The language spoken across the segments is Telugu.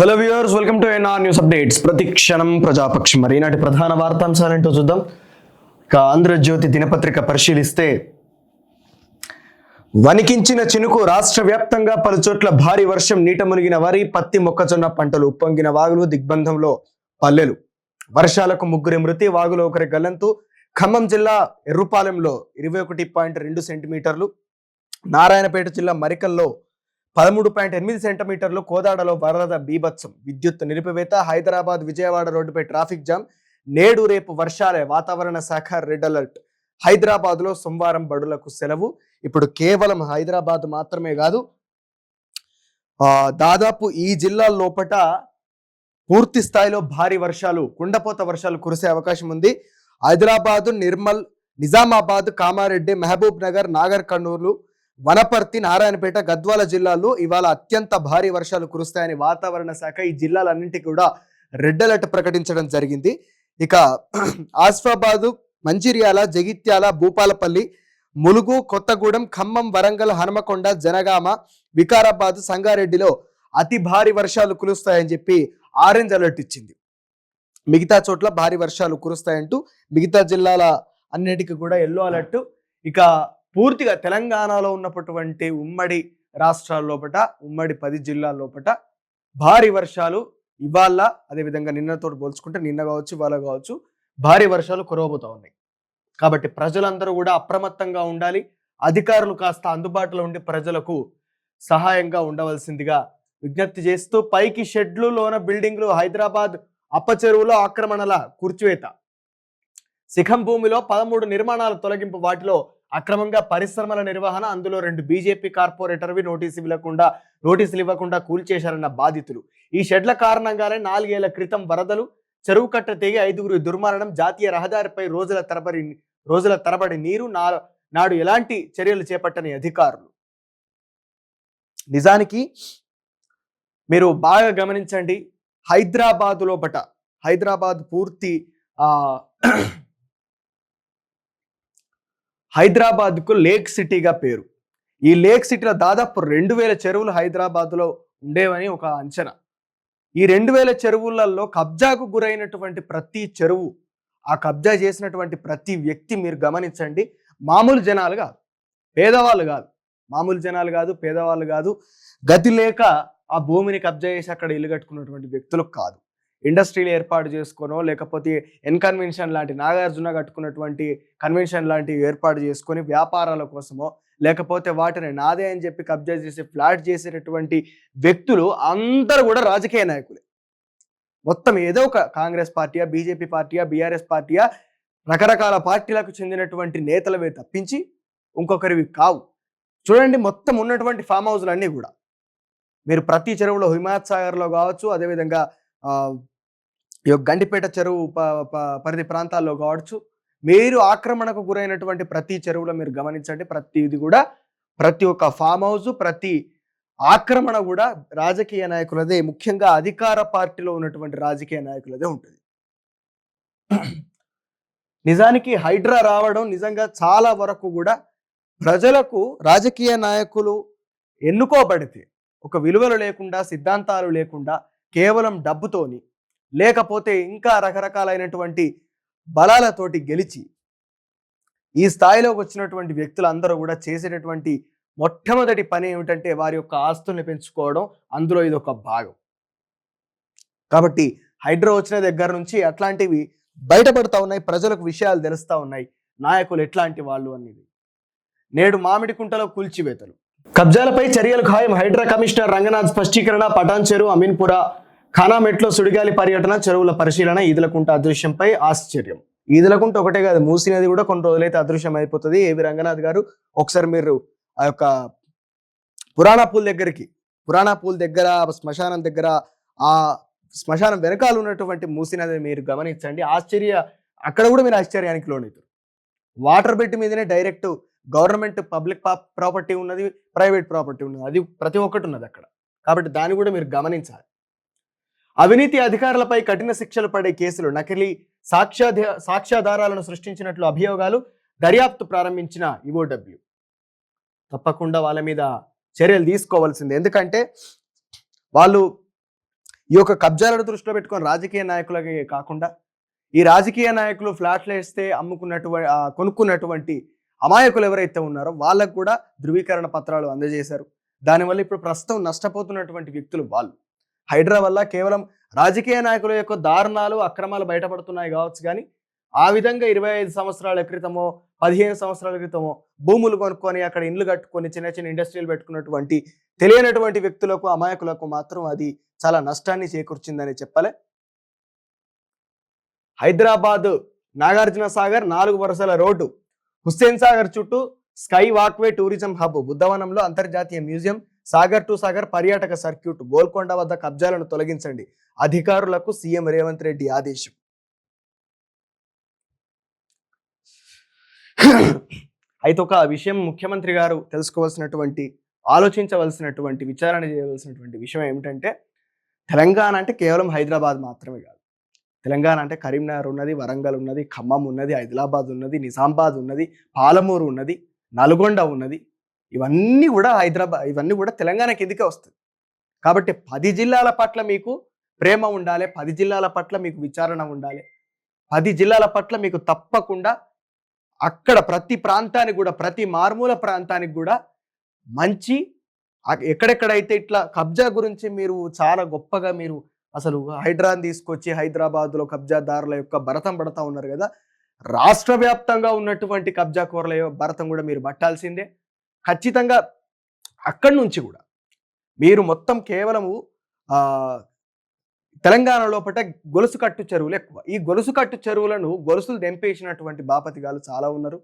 Hello viewers, welcome to NR news updates. ప్రతిక్షణం ప్రజాపక్షం. మరి ఈనాటి ప్రధాన వార్తాంశాలేంటో చూద్దాం. ఇక ఆంధ్రజ్యోతి దినపత్రిక పరిశీలిస్తే వణికించిన చినుకు. రాష్ట్ర వ్యాప్తంగా పలుచోట్ల భారీ వర్షం, నీట మునిగిన వరి, పత్తి, మొక్కజొన్న పంటలు, ఉప్పొంగిన వాగులు, దిగ్బంధంలో పల్లెలు. వర్షాలకు ముగ్గురి మృతి, వాగులో ఒకరి గల్లంతు. ఖమ్మం జిల్లా ఎర్రుపాలెంలో 21.2 సెంటీమీటర్లు, నారాయణపేట జిల్లా మరికల్లో 13.8 సెంటీమీటర్లు, కోదాడలో వరద బీభత్సం, విద్యుత్ నిలిపివేత. హైదరాబాద్ విజయవాడ రోడ్డుపై ట్రాఫిక్ జామ్. నేడు రేపు వర్షాలే, వాతావరణ శాఖ రెడ్ అలర్ట్. హైదరాబాద్ లో సోమవారం బడులకు సెలవు. ఇప్పుడు కేవలం హైదరాబాద్ మాత్రమే కాదు, దాదాపు ఈ జిల్లాల లోపట పూర్తి స్థాయిలో భారీ వర్షాలు, కుండపోత వర్షాలు కురిసే అవకాశం ఉంది. హైదరాబాద్, నిర్మల్, నిజామాబాద్, కామారెడ్డి, మహబూబ్ నగర్, నాగర్ కర్నూలు, వనపర్తి, నారాయణపేట, గద్వాల జిల్లాల్లో ఇవాళ అత్యంత భారీ వర్షాలు కురుస్తాయని వాతావరణ శాఖ ఈ జిల్లాలన్నింటికి కూడా రెడ్ అలర్ట్ ప్రకటించడం జరిగింది. ఇక ఆసిఫాబాదు, మంచిర్యాల, జగిత్యాల, భూపాలపల్లి, ములుగు, కొత్తగూడెం, ఖమ్మం, వరంగల్, హనుమకొండ, జనగామ, వికారాబాద్, సంగారెడ్డిలో అతి భారీ వర్షాలు కురుస్తాయని చెప్పి ఆరెంజ్ అలర్ట్ ఇచ్చింది. మిగతా చోట్ల భారీ వర్షాలు కురుస్తాయంటూ మిగతా జిల్లాల అన్నిటికీ కూడా ఎల్లో అలర్ట్. ఇక పూర్తిగా తెలంగాణలో ఉన్నటువంటి ఉమ్మడి రాష్ట్రాల లోపట, ఉమ్మడి 10 జిల్లాల లోపట భారీ వర్షాలు ఇవాళ, అదేవిధంగా నిన్నతో పోల్చుకుంటే నిన్న కావచ్చు, ఇవాళ కావచ్చు, భారీ వర్షాలు కురవబోతా ఉన్నాయి. కాబట్టి ప్రజలందరూ కూడా అప్రమత్తంగా ఉండాలి. అధికారులు కాస్త అందుబాటులో ఉండి ప్రజలకు సహాయంగా ఉండవలసిందిగా విజ్ఞప్తి చేస్తూ, పైకి షెడ్లు, లోన బిల్డింగ్లు. హైదరాబాద్ అప్పచెరువులో ఆక్రమణల కూర్చివేత. శిఖం భూమిలో 13 నిర్మాణాల తొలగింపు, వాటిలో అక్రమంగా పరిశ్రమల నిర్వహణ. అందులో 2 బీజేపీ కార్పొరేటర్వి నోటీసులు ఇవ్వకుండా కూల్చేశారన్న బాధితులు. ఈ షెడ్ల కారణంగానే 4 ఏళ్ల క్రితం వరదలు, చెరువు కట్ట తెగి 5గురి దుర్మరణం. జాతీయ రహదారిపై రోజుల తరబడి నీరు. నాడు ఎలాంటి చర్యలు చేపట్టని అధికారులు. నిజానికి మీరు బాగా గమనించండి, హైదరాబాద్ లోపట, హైదరాబాద్ పూర్తి హైదరాబాద్కు లేక్ సిటీగా పేరు. ఈ లేక్ సిటీలో దాదాపు 2000 చెరువులు హైదరాబాద్లో ఉండేవని ఒక అంచనా. ఈ 2000 చెరువులలో కబ్జాకు గురైనటువంటి ప్రతి చెరువు, ఆ కబ్జా చేసినటువంటి ప్రతి వ్యక్తి మీరు గమనించండి, మామూలు జనాలు కాదు, పేదవాళ్ళు కాదు, మామూలు జనాలు కాదు, పేదవాళ్ళు కాదు, గతి లేక ఆ భూమిని కబ్జా చేసి అక్కడ ఇల్లు కట్టుకున్నటువంటి వ్యక్తులు కాదు. ఇండస్ట్రీలు ఏర్పాటు చేసుకోనో, లేకపోతే కన్వెన్షన్ లాంటి, నాగార్జున కట్టుకున్నటువంటి కన్వెన్షన్ లాంటివి ఏర్పాటు చేసుకొని వ్యాపారాల కోసమో, లేకపోతే వాటిని నాదే అని చెప్పి కబ్జా చేసి ఫ్లాట్ చేసేటటువంటి వ్యక్తులు అందరూ కూడా రాజకీయ నాయకులే. మొత్తం ఏదో ఒక కాంగ్రెస్ పార్టీయా, బీజేపీ పార్టీయా, బీఆర్ఎస్ పార్టీయా, రకరకాల పార్టీలకు చెందినటువంటి నేతలవే తప్పించి ఇంకొకరివి కావు. చూడండి, మొత్తం ఉన్నటువంటి ఫామ్ హౌస్లు అన్నీ కూడా మీరు ప్రతి చెరువులో, హిమాయత్ సాగర్లో కావచ్చు, అదేవిధంగా గండిపేట చెరువు పరిధి ప్రాంతాల్లో కావచ్చు, మీరు ఆక్రమణకు గురైనటువంటి ప్రతి చెరువులో మీరు గమనించండి, ప్రతిది కూడా, ప్రతి ఒక్క ఫామ్ హౌస్, ప్రతి ఆక్రమణ కూడా రాజకీయ నాయకులదే, ముఖ్యంగా అధికార పార్టీలో ఉన్నటువంటి రాజకీయ నాయకులదే ఉంటుంది. నిజానికి హైడ్రా రావడం నిజంగా చాలా వరకు కూడా ప్రజలకు, రాజకీయ నాయకులు ఎన్నుకోబడితే ఒక విలువలు లేకుండా, సిద్ధాంతాలు లేకుండా, కేవలం డబ్బుతోని, లేకపోతే ఇంకా రకరకాలైనటువంటి బలాలతోటి గెలిచి ఈ స్థాయిలోకి వచ్చినటువంటి వ్యక్తులందరూ కూడా చేసేటటువంటి మొట్టమొదటి పని ఏమిటంటే వారి యొక్క ఆస్తుల్ని పెంచుకోవడం. అందులో ఇది ఒక భాగం. కాబట్టి హైడ్రా వచ్చిన దగ్గర నుంచి అట్లాంటివి బయటపడతా ఉన్నాయి, ప్రజలకు విషయాలు తెలుస్తూ ఉన్నాయి, నాయకులు ఎట్లాంటి వాళ్ళు అనేది. నేడు మామిడికుంటలో కూల్చివేతలు. కబ్జాలపై చర్యలు ఖాయం. హైడ్రా కమిషనర్ రంగనాథ్ స్పష్టీకరణ. పటాన్ చెరువు, అమీన్పుర, ఖానామెట్లో సుడిగాలి పర్యటన, చెరువుల పరిశీలన. ఈదులకుంట అదృశ్యంపై ఆశ్చర్యం. ఈదులకుంట ఒకటే కాదు, మూసీ నది కూడా కొన్ని రోజులైతే అదృశ్యం అయిపోతుంది. ఏవి రంగనాథ్ గారు, ఒకసారి మీరు ఆ యొక్క పురాణాపూల్ దగ్గర, శ్మశానం దగ్గర, ఆ శ్మశానం వెనకాల ఉన్నటువంటి మూసీ నది మీరు గమనించండి. అక్కడ కూడా మీరు ఆశ్చర్యానికి లోనవుతారు. వాటర్ బెడ్ మీదనే డైరెక్ట్ గవర్నమెంట్ పబ్లిక్ ప్రాపర్టీ ఉన్నది, ప్రైవేట్ ప్రాపర్టీ ఉన్నది, అది ప్రతి ఒక్కటి ఉన్నది అక్కడ. కాబట్టి దాన్ని కూడా మీరు గమనించాలి. అవినీతి అధికారులపై కఠిన శిక్షలు పడే కేసులు. నకిలీ సాక్ష్యాధారాలను సృష్టించినట్లు అభియోగాలు. దర్యాప్తు ప్రారంభించిన ఈఓడబ్ల్యూ. తప్పకుండా వాళ్ళ మీద చర్యలు తీసుకోవాల్సిందే. ఎందుకంటే వాళ్ళు ఈ యొక్క కబ్జాలను దృష్టిలో పెట్టుకొని రాజకీయ నాయకులకే కాకుండా ఈ రాజకీయ నాయకులు ఫ్లాట్లు వేస్తే కొనుక్కున్నటువంటి అమాయకులు ఎవరైతే ఉన్నారో వాళ్ళకు కూడా ధృవీకరణ పత్రాలు అందజేశారు. దానివల్ల ఇప్పుడు ప్రస్తుతం నష్టపోతున్నటువంటి వ్యక్తులు వాళ్ళు. హైడ్రా వల్ల కేవలం రాజకీయ నాయకుల యొక్క దారుణాలు అక్రమాలు బయటపడుతున్నాయి కావచ్చు, కానీ ఆ విధంగా 25 సంవత్సరాల క్రితమో 15 సంవత్సరాల క్రితమో భూములు కొనుక్కొని అక్కడ ఇండ్లు కట్టుకొని చిన్న చిన్న ఇండస్ట్రీలు పెట్టుకున్నటువంటి తెలియనటువంటి వ్యక్తులకు అమాయకులకు మాత్రం అది చాలా నష్టాన్ని చేకూర్చిందని చెప్పాలి. హైదరాబాద్ నాగార్జున సాగర్ 4 వరుసల రోడ్డు, హుస్సేన్ సాగర్ చుట్టూ స్కై వాక్వే టూరిజం హబ్, బుద్ధవనంలో అంతర్జాతీయ మ్యూజియం, సాగర్ టు సాగర్ పర్యాటక సర్క్యూట్, గోల్కొండ వద్ద కబ్జాలను తొలగించండి, అధికారులకు సీఎం రేవంత్ రెడ్డి ఆదేశం. అయితే ఒక విషయం ముఖ్యమంత్రి గారు తెలుసుకోవాల్సినటువంటి, ఆలోచించవలసినటువంటి, విచారణ చేయవలసినటువంటి విషయం ఏమిటంటే, తెలంగాణ అంటే కేవలం హైదరాబాద్ మాత్రమే కాదు. తెలంగాణ అంటే కరీంనగర్ ఉన్నది, వరంగల్ ఉన్నది, ఖమ్మం ఉన్నది, ఆదిలాబాద్ ఉన్నది, నిజామాబాద్ ఉన్నది, పాలమూరు ఉన్నది, నల్గొండ ఉన్నది. ఇవన్నీ కూడా తెలంగాణ కిందకే వస్తుంది. కాబట్టి 10 జిల్లాల పట్ల మీకు ప్రేమ ఉండాలి, 10 జిల్లాల పట్ల మీకు విచారణ ఉండాలి, 10 జిల్లాల పట్ల మీకు తప్పకుండా అక్కడ ప్రతి ప్రాంతానికి కూడా, ప్రతి మారుమూల ప్రాంతానికి కూడా మంచి, ఎక్కడెక్కడైతే ఇట్లా కబ్జా గురించి మీరు చాలా గొప్పగా మీరు అసలు హైడ్రాని తీసుకొచ్చి హైదరాబాద్లో కబ్జాదారుల యొక్క భరతం పడతా ఉన్నారు కదా, రాష్ట్ర వ్యాప్తంగా ఉన్నటువంటి కబ్జాకోరుల భరతం కూడా మీరు పట్టాల్సిందే. ఖచ్చితంగా అక్కడి నుంచి కూడా మీరు మొత్తం కేవలము తెలంగాణ లోపల గొలుసు కట్టు చెరువులు ఎక్కువ. ఈ గొలుసు కట్టు చెరువులను గొలుసులు దెంపేసినటువంటి బాపతిగాలు చాలా ఉన్నారు.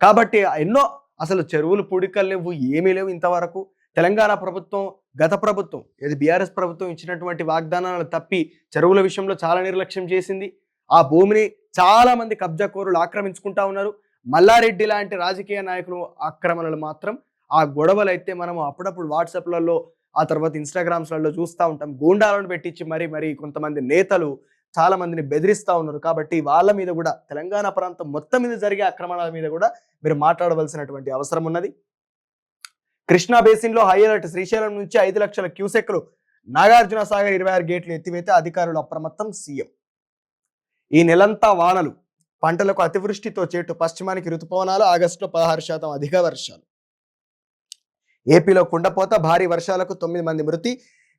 కాబట్టి ఎన్నో అసలు చెరువులు పూడికలు లేవు, ఏమీ లేవు ఇంతవరకు. తెలంగాణ ప్రభుత్వం, గత ప్రభుత్వం ఇది బీఆర్ఎస్ ప్రభుత్వం ఇచ్చినటువంటి వాగ్దానాలు తప్పి చెరువుల విషయంలో చాలా నిర్లక్ష్యం చేసింది. ఆ భూమిని చాలా మంది కబ్జాకోరులు ఆక్రమించుకుంటా ఉన్నారు. మల్లారెడ్డి లాంటి రాజకీయ నాయకులు ఆక్రమణలు మాత్రం, ఆ గొడవలు అయితే మనం అప్పుడప్పుడు వాట్సాప్లలో, ఆ తర్వాత ఇన్స్టాగ్రామ్స్లలో చూస్తూ ఉంటాం. గూండాలను పెట్టించి మరి కొంతమంది నేతలు చాలా మందిని బెదిరిస్తూ ఉన్నారు. కాబట్టి వాళ్ళ మీద కూడా, తెలంగాణ ప్రాంతం మొత్తం మీద జరిగే ఆక్రమణల మీద కూడా మీరు మాట్లాడవలసినటువంటి అవసరం ఉన్నది. కృష్ణా బేసిన్లో హై అలర్ట్, శ్రీశైలం నుంచి 5 లక్షల క్యూసెక్లు, నాగార్జున సాగర్ 26 గేట్లు ఎత్తివేత, అధికారులు అప్రమత్తం, సీఎం. ఈ నెలంతా వానలు, పంటలకు అతివృష్టితో చేటు, పశ్చిమానికి ఋతుపవనాలు, ఆగస్టులో 16% అధిక వర్షాలు. ఏపీలో కుండపోత, భారీ వర్షాలకు 9 మంది మృతి,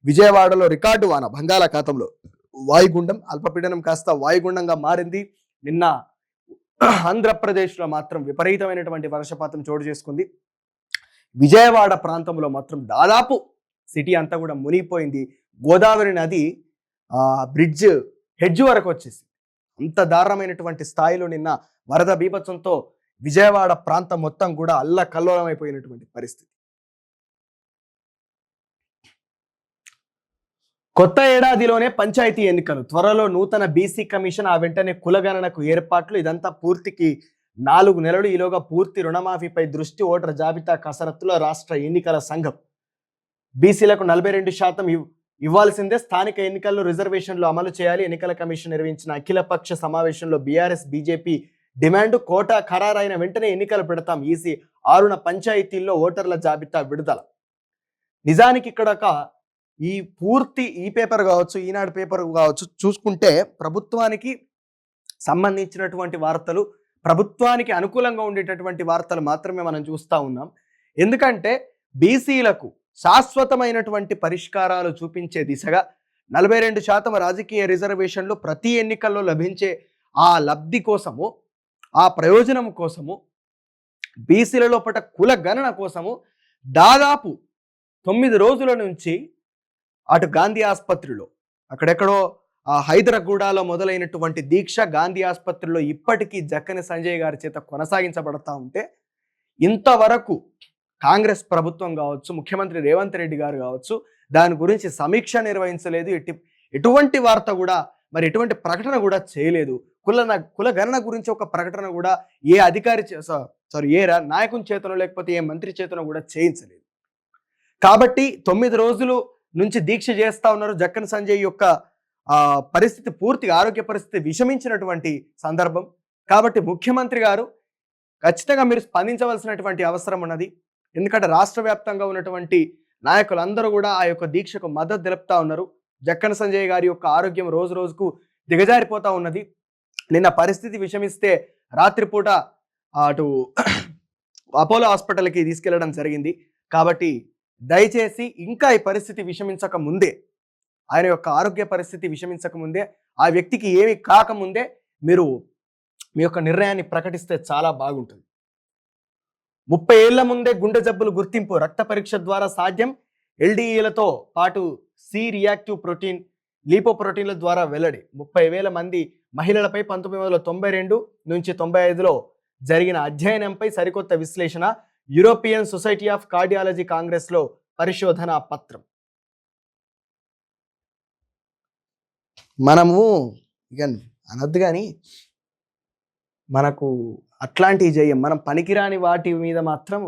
విజయవాడలో రికార్డు వాన, బంగాళాఖాతంలో వాయుగుండం, అల్పపీడనం కాస్త వాయుగుండంగా మారింది. నిన్న ఆంధ్రప్రదేశ్లో మాత్రం విపరీతమైనటువంటి వర్షపాతం చోటు చేసుకుంది. విజయవాడ ప్రాంతంలో మాత్రం దాదాపు సిటీ అంతా కూడా మునిగిపోయింది. గోదావరి నది బ్రిడ్జ్ హెడ్జ్ వరకు వచ్చేసి అంత దారుణమైనటువంటి స్థాయిలో నిన్న వరద బీభత్సంతో విజయవాడ ప్రాంతం మొత్తం కూడా అల్లకల్లోలమైపోయినటువంటి పరిస్థితి. కొత్త ఏడాదిలోనే పంచాయతీ ఎన్నికలు, త్వరలో నూతన బీసీ కమిషన్, ఆ వెంటనే కులగణనకు ఏర్పాట్లు. ఇదంతా పూర్తికి 4 నెలలు. ఈలోగా పూర్తి రుణమాఫీపై దృష్టి, ఓటర్ జాబితా కసరత్తులో రాష్ట్ర ఎన్నికల సంఘం. బీసీలకు 42% ఇవ్వాల్సిందే, స్థానిక ఎన్నికల్లో రిజర్వేషన్లు అమలు చేయాలి. ఎన్నికల కమిషన్ నిర్వహించిన అఖిలపక్ష సమావేశంలో బీఆర్ఎస్ బీజేపీ డిమాండ్, కోటా ఖరారైన వెంటనే ఎన్నికలు పెడతాం, ఈసీ 6 పంచాయతీల్లో ఓటర్ల జాబితా విడుదల. నిజానికి ఇక్కడ ఈ పూర్తి ఈ పేపర్ కావచ్చు, ఈనాడు పేపర్ కావచ్చు చూసుకుంటే ప్రభుత్వానికి సంబంధించినటువంటి వార్తలు, ప్రభుత్వానికి అనుకూలంగా ఉండేటటువంటి వార్తలు మాత్రమే మనం చూస్తూ ఉన్నాం. ఎందుకంటే బీసీలకు శాశ్వతమైనటువంటి పరిష్కారాలు చూపించే దిశగా 42% రాజకీయ రిజర్వేషన్లు ప్రతి ఎన్నికల్లో లభించే ఆ లబ్ధి కోసము, ఆ ప్రయోజనం కోసము, బీసీల లోపల కుల గణన కోసము దాదాపు 9 రోజుల నుంచి అటు గాంధీ ఆసుపత్రిలో, అక్కడెక్కడో హైదరాబాద్లో మొదలైనటువంటి దీక్ష గాంధీ ఆసుపత్రిలో ఇప్పటికీ జక్కని సంజయ్ గారి చేత కొనసాగించబడతా ఉంటే, ఇంతవరకు కాంగ్రెస్ ప్రభుత్వం కావచ్చు, ముఖ్యమంత్రి రేవంత్ రెడ్డి గారు కావచ్చు, దాని గురించి సమీక్ష నిర్వహించలేదు. ఎటువంటి వార్త కూడా, మరి ఎటువంటి ప్రకటన కూడా చేయలేదు. కుల గణన గురించి ఒక ప్రకటన కూడా ఏ అధికారి ఏ నాయకుని చేతనో లేకపోతే ఏ మంత్రి చేతనో కూడా చేయించలేదు. కాబట్టి 9 రోజులు నుంచి దీక్ష చేస్తా ఉన్నారు. జక్కన్ సంజయ్ యొక్క పరిస్థితి, పూర్తిగా ఆరోగ్య పరిస్థితి విషమించినటువంటి సందర్భం. కాబట్టి ముఖ్యమంత్రి గారు ఖచ్చితంగా మీరు స్పందించవలసినటువంటి అవసరం ఉన్నది. ఎందుకంటే రాష్ట్ర వ్యాప్తంగా ఉన్నటువంటి నాయకులందరూ కూడా ఆ యొక్క దీక్షకు మద్దతు తెలుపుతా ఉన్నారు. జక్కన సంజయ్ గారి యొక్క ఆరోగ్యం రోజు రోజుకు దిగజారిపోతా ఉన్నది. నిన్న పరిస్థితి విషమిస్తే రాత్రిపూట అటు అపోలో హాస్పిటల్కి తీసుకెళ్లడం జరిగింది. కాబట్టి దయచేసి ఇంకా ఈ పరిస్థితి విషమించక ముందే, ఆయన యొక్క ఆరోగ్య పరిస్థితి విషమించక ముందే, ఆ వ్యక్తికి ఏమి కాకముందే మీరు మీ యొక్క నిర్ణయాన్ని ప్రకటిస్తే చాలా బాగుంటుంది. 30 ఏళ్ల ముందే గుండె జబ్బులు గుర్తింపు రక్త పరీక్ష ద్వారా సాధ్యం. ఎల్డిఈలతో పాటు సి రియాక్టివ్ ప్రోటీన్, లీపోప్రోటీన్ల ద్వారా వెల్లడి. 30,000 మంది మహిళలపై 1992 నుంచి 95లో జరిగిన అధ్యయనంపై సరికొత్త విశ్లేషణ. యూరోపియన్ సొసైటీ ఆఫ్ కార్డియాలజీ కాంగ్రెస్లో పరిశోధన పత్రం. మనము ఇక అనద్దు కానీ మనకు అట్లాంటివి చేయం. మనం పనికిరాని వాటి మీద మాత్రం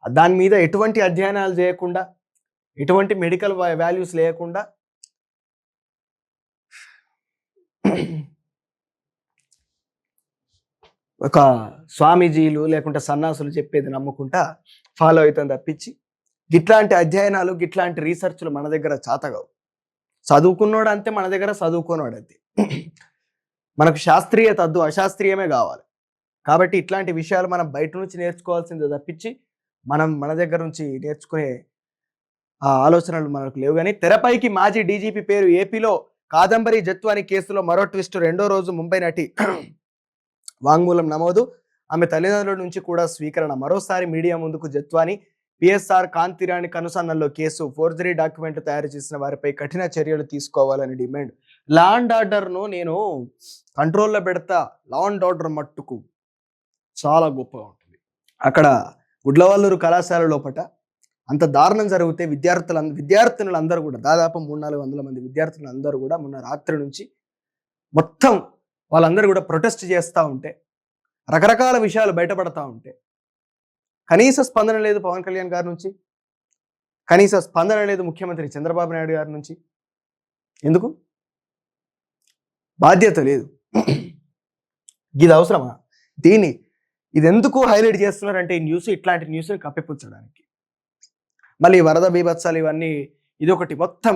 దాని మీద ఎటువంటి అధ్యయనాలు చేయకుండా, ఎటువంటి మెడికల్ వాల్యూస్ లేకుండా ఒక స్వామీజీలు లేకుంటే సన్నాసులు చెప్పేది నమ్ముకుంటా ఫాలో అవుతాం తప్పించి, గిట్లాంటి అధ్యయనాలు గిట్లాంటి రీసెర్చ్లు మన దగ్గర చాతగావు. చదువుకున్నోడు అంతే, మన దగ్గర చదువుకున్నోడు అంతే. మనకు శాస్త్రీయత వద్దు, అశాస్త్రీయమే కావాలి. కాబట్టి ఇట్లాంటి విషయాలు మనం బయట నుంచి నేర్చుకోవాల్సిందే తప్పించి మన దగ్గర నుంచి నేర్చుకునే ఆలోచనలు మనకు లేవు. కానీ తెరపైకి మాజీ డీజీపీ పేరు. ఏపీలో కాదంబరి జత్వాని కేసులో మరో ట్విస్ట్. 2వ రోజు ముంబై నటి వాంగ్మూలం నమోదు. ఆమె తల్లిదండ్రుల నుంచి కూడా స్వీకరణ. మరోసారి మీడియా ముందుకు జత్వాని. పిఎస్ఆర్ కాంతిరాణి కనుసన్నల్లో కేసు. ఫోర్జరీ డాక్యుమెంట్లు తయారు చేసిన వారిపై కఠిన చర్యలు తీసుకోవాలని డిమాండ్. లా అండ్ ఆర్డర్ను నేను కంట్రోల్లో పెడతా. లా అండ్ ఆర్డర్ మట్టుకు చాలా గొప్పగా ఉంటుంది. అక్కడ గుడ్లవల్లూరు కళాశాల లోపల అంత దారుణం జరిగితే విద్యార్థినులందరూ కూడా దాదాపు 300-400 మంది విద్యార్థులందరూ కూడా మొన్న రాత్రి నుంచి మొత్తం వాళ్ళందరూ కూడా ప్రొటెస్ట్ చేస్తూ ఉంటే, రకరకాల విషయాలు బయటపడతా ఉంటే కనీస స్పందన లేదు పవన్ కళ్యాణ్ గారి నుంచి, కనీస స్పందన లేదు ముఖ్యమంత్రి చంద్రబాబు నాయుడు గారి నుంచి. ఎందుకు? బాధ్యత లేదు. ఇది అవసరమా? ఇది ఎందుకు హైలైట్ చేస్తున్నారంటే ఈ న్యూస్, ఇట్లాంటి న్యూస్ని కప్పిపుచ్చడానికి. మళ్ళీ వరద బీభత్సాలు ఇవన్నీ ఇదొకటి. మొత్తం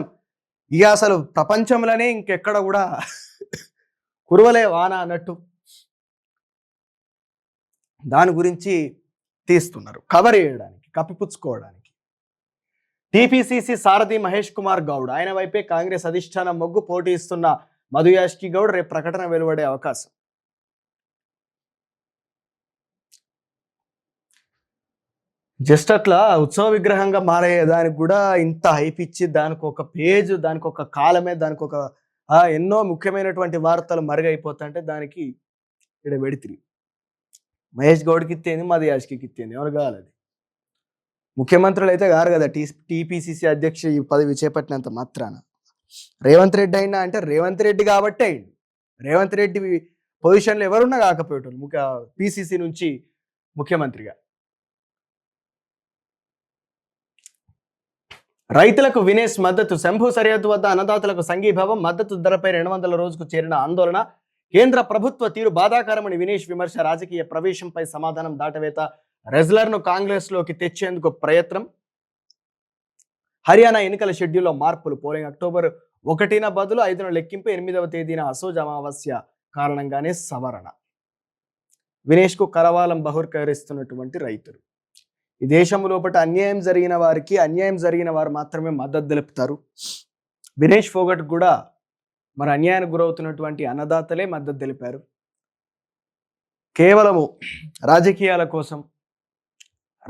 ఇక అసలు ప్రపంచంలోనే ఇంకెక్కడ కూడా కురవలే వాన అన్నట్టు దాని గురించి తీస్తున్నారు కవర్ చేయడానికి, కప్పిపుచ్చుకోవడానికి. టీపీసీసీ సారథి మహేష్ కుమార్ గౌడ్, ఆయన వైపే కాంగ్రెస్ అధిష్టానం మొగ్గు. పోటీ ఇస్తున్న మధు యాష్కి గౌడ్ రేపు ప్రకటన వెలువడే అవకాశం. జస్ట్ అట్లా ఉత్సవ విగ్రహంగా మారేదానికి కూడా ఇంత హైప్ ఇచ్చి దానికి ఒక పేజ్, దానికి ఒక కాలమే, దానికి ఒక ఎన్నో ముఖ్యమైనటువంటి వార్తలు మరుగైపోతుంటే దానికి ఇక్కడ వెడితిరి. మహేష్ గౌడ్కి ఇచ్చేది, మధు యాష్కి ఇచ్చేది. ఎవరు కావాలి? అది ముఖ్యమంత్రులు అయితే గారు కదా. టీపీసీసీ అధ్యక్ష ఈ పదవి చేపట్టినంత మాత్రాన రేవంత్ రెడ్డి అయినా అంటే రేవంత్ రెడ్డి కాబట్టే అయింది. రేవంత్ రెడ్డి పొజిషన్లో ఎవరున్నా కాకపోయేటోళ్ళు పీసీసీ నుంచి ముఖ్యమంత్రిగా. రైతులకు వినేష్ మద్దతు. శంభు సరిహద్దు వద్ద అన్నదాతలకు సంఘీభావం. మద్దతు ధరపై 200 రోజుకు చేరిన ఆందోళన. కేంద్ర ప్రభుత్వ తీరు బాధాకరమని వినేష్ విమర్శ. రాజకీయ ప్రవేశంపై సమాధానం దాటవేత. రెజ్లర్ను కాంగ్రెస్లోకి తెచ్చేందుకు ప్రయత్నం. హర్యానా ఎన్నికల షెడ్యూల్లో మార్పులు. పోలింగ్ అక్టోబర్ 1న బదులు 5న లెక్కింపు. 8వ తేదీన అసోజ్ అమావాస్య కారణంగానే సవరణ. వినేష్కు కరవాలం బహుకరిస్తున్నటువంటి రైతులు. ఈ దేశం లోపల అన్యాయం జరిగిన వారు మాత్రమే మద్దతు తెలుపుతారు. వినేష్ ఫోగట్ కూడా మరి అన్యాయానికి గురవుతున్నటువంటి అన్నదాతలే మద్దతు తెలిపారు. కేవలము రాజకీయాల కోసం,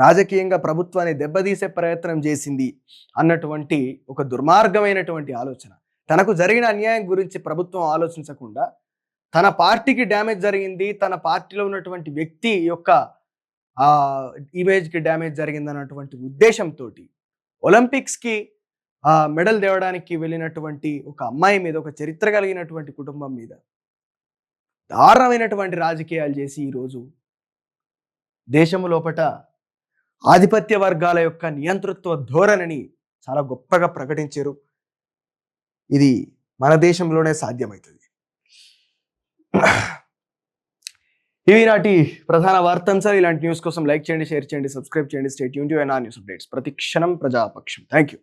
రాజకీయంగా ప్రభుత్వాన్ని దెబ్బతీసే ప్రయత్నం చేసింది అన్నటువంటి ఒక దుర్మార్గమైనటువంటి ఆలోచన. తనకు జరిగిన అన్యాయం గురించి ప్రభుత్వం ఆలోచించకుండా, తన పార్టీకి డ్యామేజ్ జరిగింది, తన పార్టీలో ఉన్నటువంటి వ్యక్తి యొక్క ఇమేజ్కి డ్యామేజ్ జరిగింది అన్నటువంటి ఉద్దేశంతో ఒలింపిక్స్కి మెడల్ తేవడానికి వెళ్ళినటువంటి ఒక అమ్మాయి మీద, ఒక చరిత్ర కలిగినటువంటి కుటుంబం మీద దారుణమైనటువంటి రాజకీయాలు చేసి ఈరోజు దేశము లోపట ఆధిపత్య వర్గాల యొక్క నియంతృత్వ ధోరణిని చాలా గొప్పగా ప్రకటించారు. ఇది మన దేశంలోనే సాధ్యమవుతుంది. ఇవి నాటి ప్రధాన వార్తాంశాలు. ఇలాంటి న్యూస్ కోసం లైక్ చేయండి, షేర్ చేయండి, సబ్స్క్రైబ్ చేయండి. Stay tune to NR news updates. ప్రతి క్షణం ప్రజాపక్షం. Thank you.